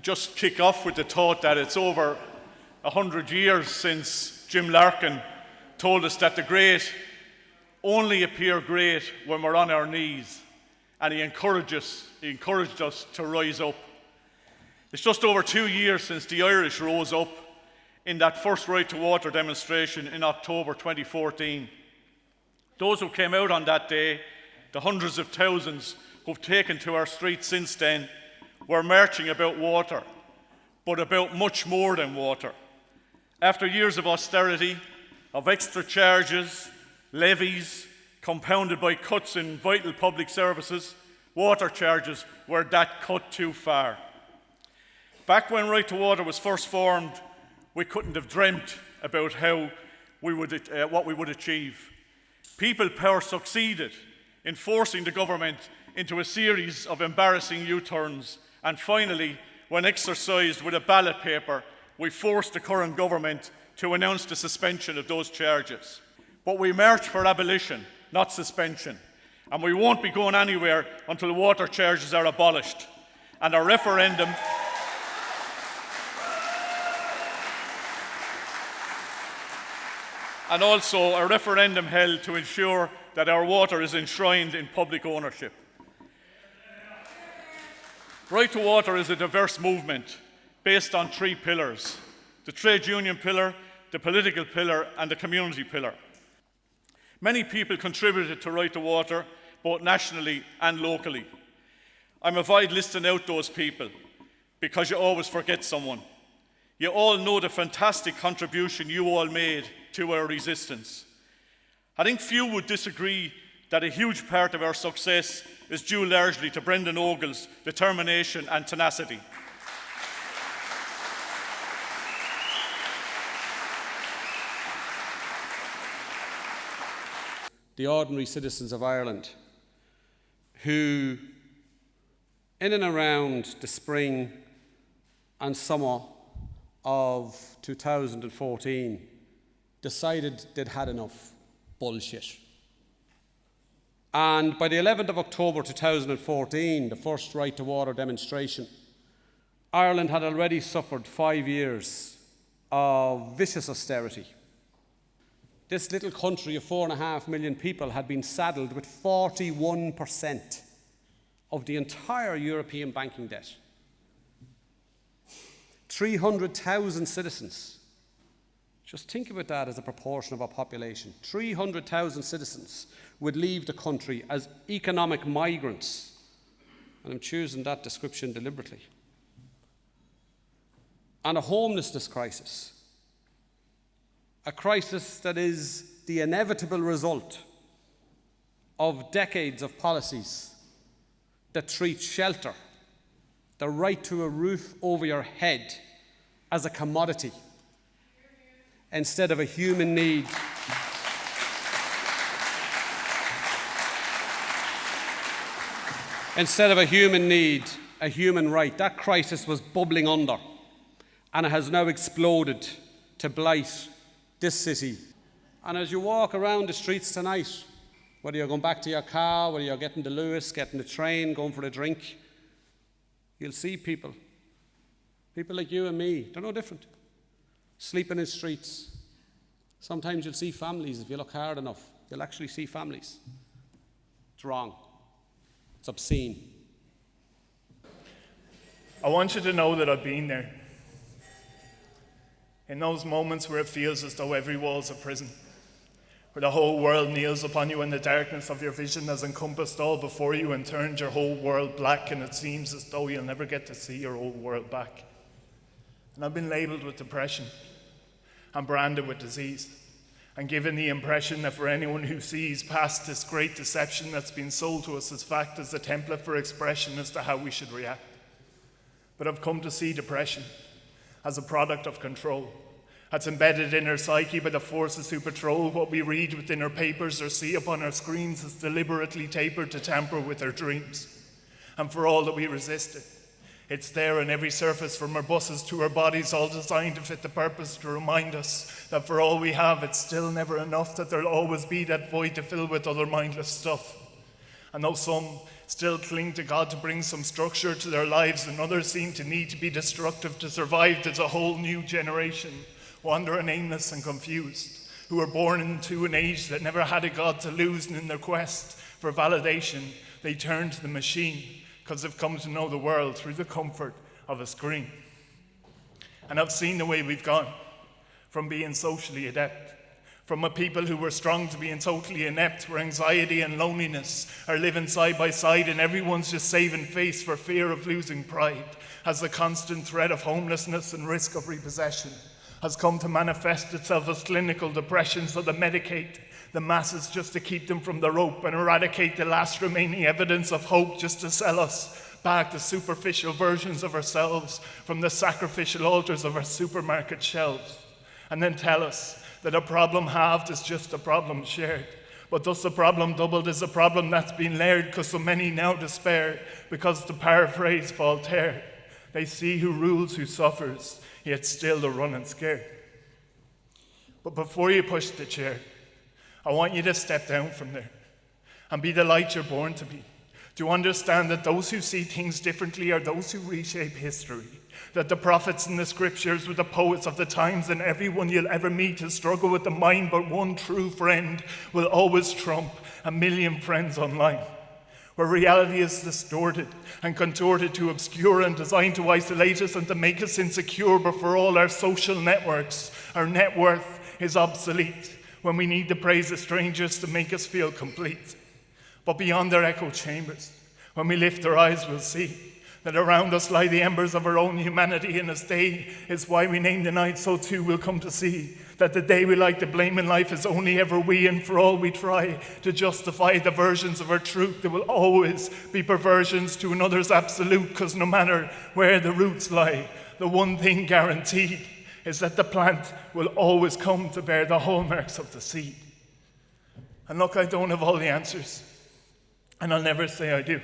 just kick off with the thought that it's over 100 years since Jim Larkin told us that the great only appear great when we're on our knees, and he encouraged us to rise up. It's just over 2 years since the Irish rose up in that first Right to Water demonstration in October 2014. Those who came out on that day, the hundreds of thousands who've taken to our streets since then, were marching about water, but about much more than water. After years of austerity, of extra charges, levies, compounded by cuts in vital public services, water charges were that cut too far. Back when Right to Water was first formed, we couldn't have dreamt about what we would achieve. People power succeeded in forcing the government into a series of embarrassing U-turns, and finally, when exercised with a ballot paper, we forced the current government to announce the suspension of those charges. But we march for abolition, not suspension, and we won't be going anywhere until water charges are abolished. And a referendum and also a referendum held to ensure that our water is enshrined in public ownership. Right to Water is a diverse movement based on 3 pillars: the trade union pillar, the political pillar, and the community pillar. Many people contributed to Right to Water, both nationally and locally. I'm avoid listing out those people because you always forget someone. You all know the fantastic contribution you all made to our resistance. I think few would disagree that a huge part of our success is due largely to Brendan Ogle's determination and tenacity. The ordinary citizens of Ireland who, in and around the spring and summer of 2014, decided they'd had enough bullshit. And by the 11th of October 2014, the first Right to Water demonstration, Ireland had already suffered 5 years of vicious austerity. This little country of 4.5 million people had been saddled with 41% of the entire European banking debt. 300,000 citizens. Just think about that as a proportion of our population. 300,000 citizens would leave the country as economic migrants. And I'm choosing that description deliberately. And a homelessness crisis. A crisis that is the inevitable result of decades of policies that treat shelter, the right to a roof over your head, as a commodity instead of a human need. Instead of a human need, a human right. That crisis was bubbling under, and it has now exploded to blight this city. And as you walk around the streets tonight, whether you're going back to your car, whether you're getting to Lewis, getting the train, going for a drink, you'll see people like you and me, they're no different, sleeping in streets. Sometimes you'll see families, if you look hard enough, you'll actually see families. It's wrong. It's obscene. I want you to know that I've been there. In those moments where it feels as though every wall's a prison, where the whole world kneels upon you and the darkness of your vision has encompassed all before you and turned your whole world black, and it seems as though you'll never get to see your old world back. And I've been labelled with depression and branded with disease, and given the impression that for anyone who sees past this great deception that's been sold to us as fact as a template for expression as to how we should react. But I've come to see depression as a product of control, that's embedded in our psyche by the forces who patrol what we read within our papers or see upon our screens is deliberately tapered to tamper with our dreams. And for all that we resist it, it's there on every surface, from our buses to our bodies, all designed to fit the purpose, to remind us that for all we have, it's still never enough, that there'll always be that void to fill with other mindless stuff. And though some still cling to God to bring some structure to their lives, and others seem to need to be destructive to survive, there's a whole new generation, wandering aimless and confused, who were born into an age that never had a God to lose, and in their quest for validation, they turn to the machine because they've come to know the world through the comfort of a screen. And I've seen the way we've gone from being socially adept, from a people who were strong to being totally inept, where anxiety and loneliness are living side by side and everyone's just saving face for fear of losing pride, as the constant threat of homelessness and risk of repossession has come to manifest itself as clinical depression, so they medicate the masses just to keep them from the rope and eradicate the last remaining evidence of hope just to sell us back to superficial versions of ourselves from the sacrificial altars of our supermarket shelves, and then tell us that a problem halved is just a problem shared. But thus the problem doubled is a problem that's been layered, because so many now despair, because to paraphrase Voltaire, they see who rules, who suffers, yet still they're running scared. But before you push the chair, I want you to step down from there and be the light you're born to be. To understand that those who see things differently are those who reshape history. That the prophets and the scriptures were the poets of the times, and everyone you'll ever meet has struggled with the mind, but one true friend will always trump a million friends online. Where reality is distorted and contorted to obscure and designed to isolate us and to make us insecure, but for all our social networks, our net worth is obsolete when we need to praise of strangers to make us feel complete. But beyond their echo chambers, when we lift our eyes, we'll see that around us lie the embers of our own humanity, and as day is why we name the night, so too we'll come to see that the day we like to blame in life is only ever we, and for all we try to justify the versions of our truth, there will always be perversions to another's absolute, because no matter where the roots lie, the one thing guaranteed is that the plant will always come to bear the hallmarks of the seed. And look, I don't have all the answers, and I'll never say I do.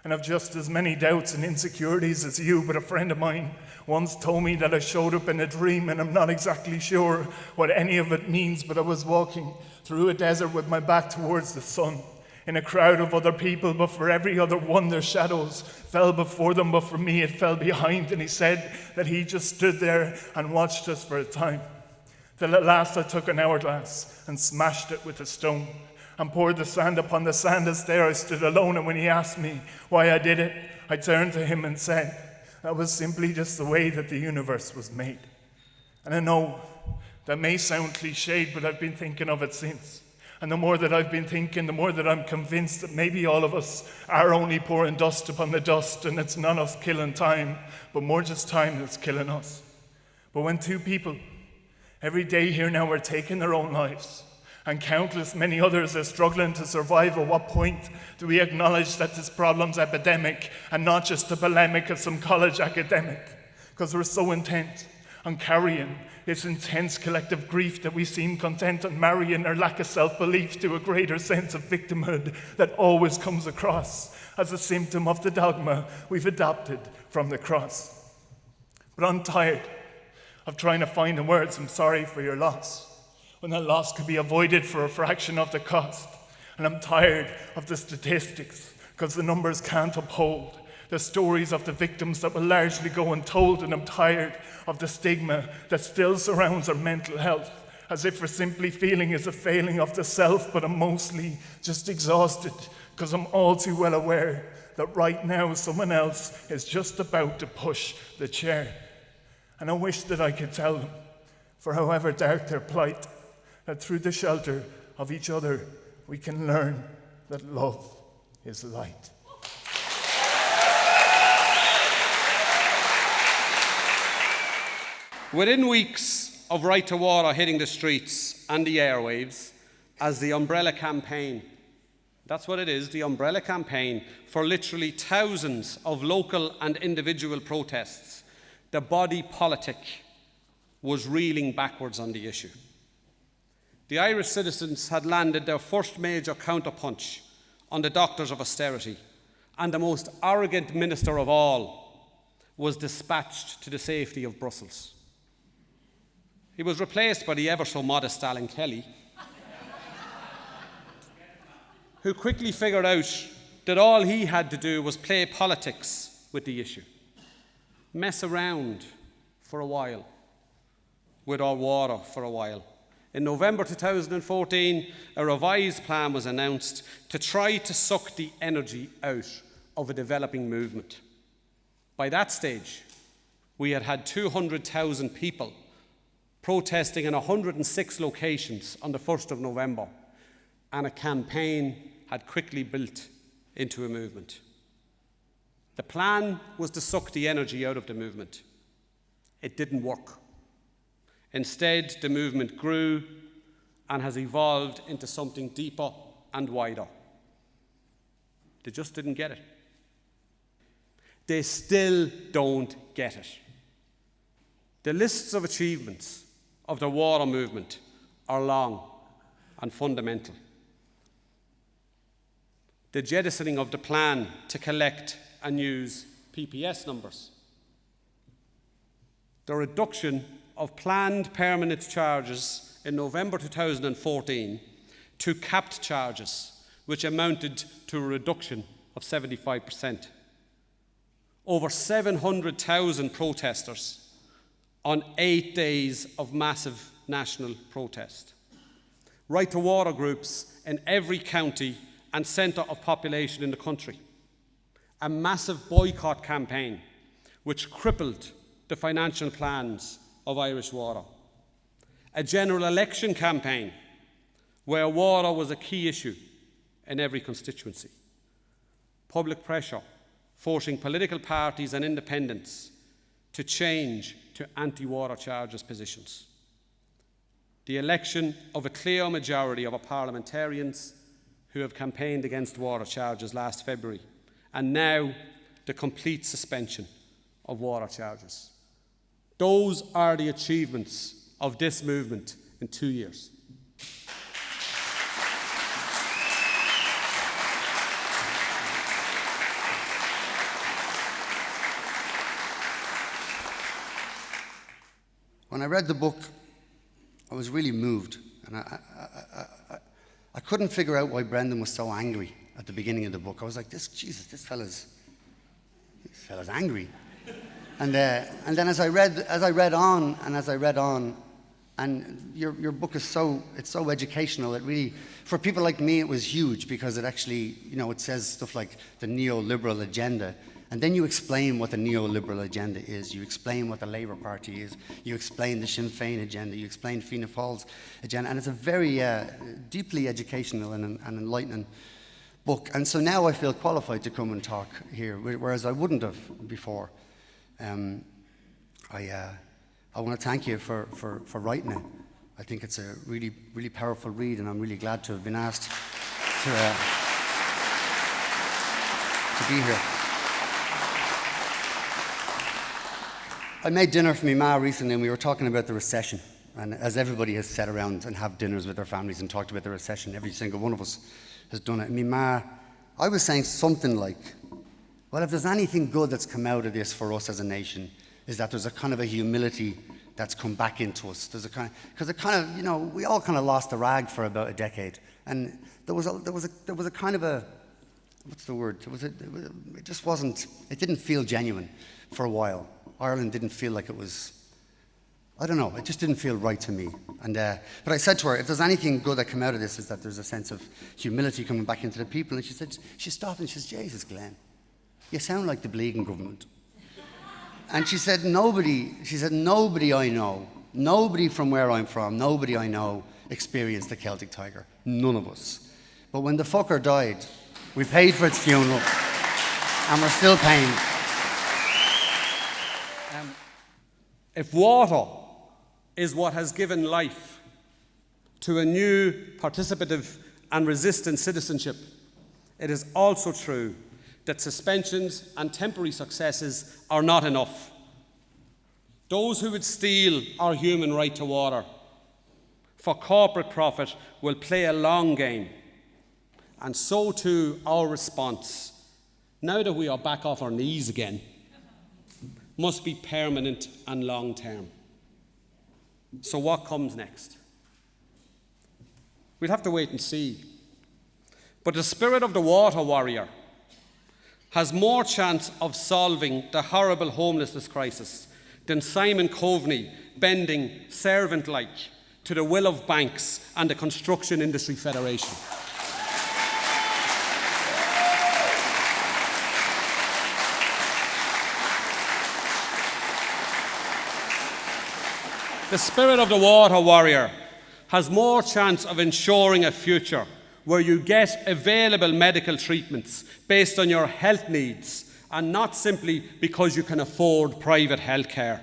And I've just as many doubts and insecurities as you, but a friend of mine once told me that I showed up in a dream, and I'm not exactly sure what any of it means, but I was walking through a desert with my back towards the sun, in a crowd of other people, but for every other one their shadows fell before them, but for me it fell behind. And he said that he just stood there and watched us for a time, till at last I took an hourglass and smashed it with a stone and poured the sand upon the sand, as there I stood alone. And when he asked me why I did it, I turned to him and said, that was simply just the way that the universe was made. And I know that may sound cliched, but I've been thinking of it since. And the more that I've been thinking, the more that I'm convinced that maybe all of us are only pouring dust upon the dust, and it's not us killing time, but more just time that's killing us. But when two people every day here now are taking their own lives, and countless many others are struggling to survive, at what point do we acknowledge that this problem's epidemic and not just a polemic of some college academic? Because we're so intent on carrying this intense collective grief that we seem content on marrying our lack of self-belief to a greater sense of victimhood that always comes across as a symptom of the dogma we've adopted from the cross. But I'm tired of trying to find the words "I'm sorry for your loss," when that loss could be avoided for a fraction of the cost. And I'm tired of the statistics, because the numbers can't uphold the stories of the victims that will largely go untold. And I'm tired of the stigma that still surrounds our mental health, as if we're simply feeling is a failing of the self. But I'm mostly just exhausted, because I'm all too well aware that right now someone else is just about to push the chair. And I wish that I could tell them, for however dark their plight, that through the shelter of each other we can learn that love is light. Within weeks of Right to Water hitting the streets and the airwaves as the umbrella campaign, that's what it is, the umbrella campaign for literally thousands of local and individual protests, the body politic was reeling backwards on the issue. The Irish citizens had landed their first major counterpunch on the doctors of austerity, and the most arrogant minister of all was dispatched to the safety of Brussels. He was replaced by the ever so modest Alan Kelly. who quickly figured out that all he had to do was play politics with the issue, mess around for a while with our water for a while. In November 2014, a revised plan was announced to try to suck the energy out of a developing movement. By that stage, we had had 200,000 people protesting in 106 locations on the 1st of November, and a campaign had quickly built into a movement. The plan was to suck the energy out of the movement. It didn't work. Instead, the movement grew and has evolved into something deeper and wider. They just didn't get it. They still don't get it. The lists of achievements of the water movement are long and fundamental. The jettisoning of the plan to collect and use PPS numbers. The reduction of planned permanent charges in November 2014 to capped charges, which amounted to a reduction of 75%. Over 700,000 protesters on 8 days of massive national protest. Right to water groups in every county and centre of population in the country. A massive boycott campaign which crippled the financial plans of Irish Water. A general election campaign where water was a key issue in every constituency. Public pressure forcing political parties and independents to change to anti-water charges positions. The election of a clear majority of our parliamentarians who have campaigned against water charges last February, and now the complete suspension of water charges. Those are the achievements of this movement in 2 years. When I read the book, I was really moved, and I couldn't figure out why Brendan was so angry at the beginning of the book. I was like, this fella's angry. And then as I read on, and your book is so educational. It really, for people like me, it was huge because it actually, it says stuff like the neoliberal agenda. And then you explain what the neoliberal agenda is. You explain what the Labour Party is. You explain the Sinn Féin agenda. You explain Fianna Fáil's agenda. And it's a very deeply educational and enlightening book. And so now I feel qualified to come and talk here, whereas I wouldn't have before. I want to thank you for writing it. I think it's a really, really powerful read, and I'm really glad to have been asked to be here. I made dinner for my ma recently, and we were talking about the recession. And as everybody has sat around and have dinners with their families and talked about the recession, every single one of us has done it. And my ma, I was saying something like, well, if there's anything good that's come out of this for us as a nation, is that there's a kind of a humility that's come back into us. There's a kind of, because it kind of, we all kind of lost the rag for about a decade, and there was a kind of a, what's the word? It just wasn't. It didn't feel genuine for a while. Ireland didn't feel like it was. I don't know. It just didn't feel right to me. And but I said to her, if there's anything good that come out of this, is that there's a sense of humility coming back into the people. And she stopped and she said, Jesus, Glenn, you sound like the bleeding government. And she said, nobody I know, nobody from where I'm from, nobody I know experienced the Celtic Tiger. None of us. But when the fucker died, we paid for its funeral, and we're still paying. If water is what has given life to a new participative and resistant citizenship, it is also true that suspensions and temporary successes are not enough. Those who would steal our human right to water for corporate profit will play a long game, and so too our response, now that we are back off our knees again, must be permanent and long-term. So what comes next? We'll have to wait and see. But the spirit of the water warrior has more chance of solving the horrible homelessness crisis than Simon Coveney bending servant-like to the will of banks and the Construction Industry Federation. The spirit of the water warrior has more chance of ensuring a future where you get available medical treatments based on your health needs and not simply because you can afford private health care.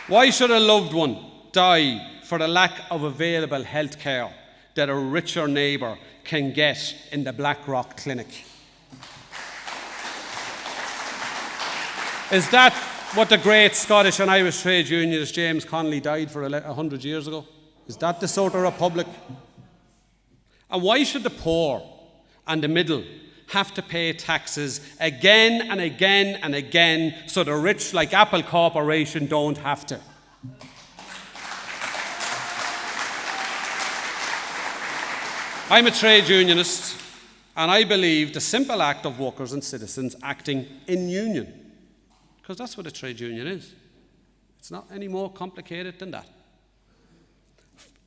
Why should a loved one die for the lack of available health care that a richer neighbour can get in the Blackrock Clinic? Is that what the great Scottish and Irish trade unionist James Connolly died for 100 years ago? Is that the sort of republic? And why should the poor and the middle have to pay taxes again and again and again so the rich like Apple Corporation don't have to? I'm a trade unionist, and I believe the simple act of workers and citizens acting in union, because that's what a trade union is. It's not any more complicated than that.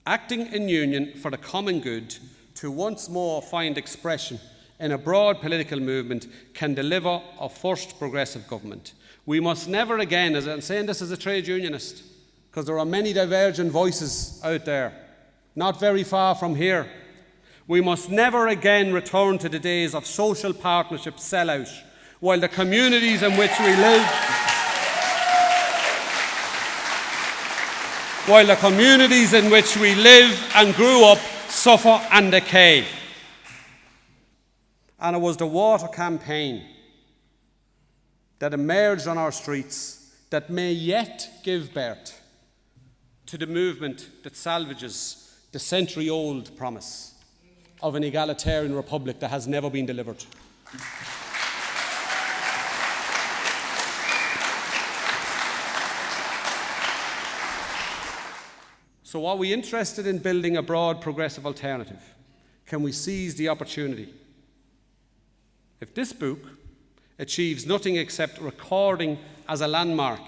Acting in union for the common good to once more find expression in a broad political movement can deliver a first progressive government. We must never again, as I'm saying this as a trade unionist, because there are many divergent voices out there, not very far from here, we must never again return to the days of social partnership sellout, while the communities in which we live and grew up suffer and decay. And it was the water campaign that emerged on our streets that may yet give birth to the movement that salvages the century-old promise of an egalitarian republic that has never been delivered. So are we interested in building a broad progressive alternative? Can we seize the opportunity? If this book achieves nothing except recording as a landmark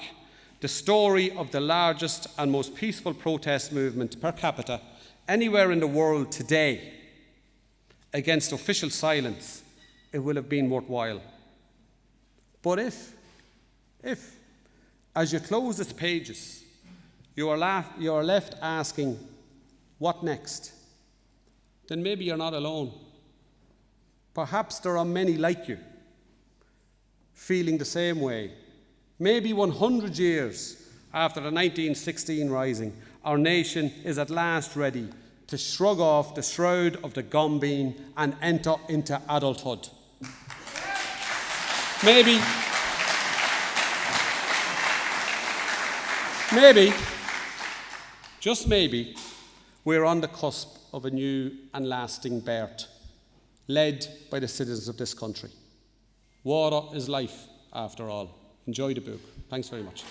the story of the largest and most peaceful protest movement per capita anywhere in the world today against official silence, it will have been worthwhile. But if, as you close its pages, you are left asking, what next? Then maybe you're not alone. Perhaps there are many like you, feeling the same way. Maybe 100 years after the 1916 Rising, our nation is at last ready to shrug off the shroud of the gombeen and enter into adulthood. Maybe, just maybe, we're on the cusp of a new and lasting birth, led by the citizens of this country. Water is life, after all. Enjoy the book. Thanks very much.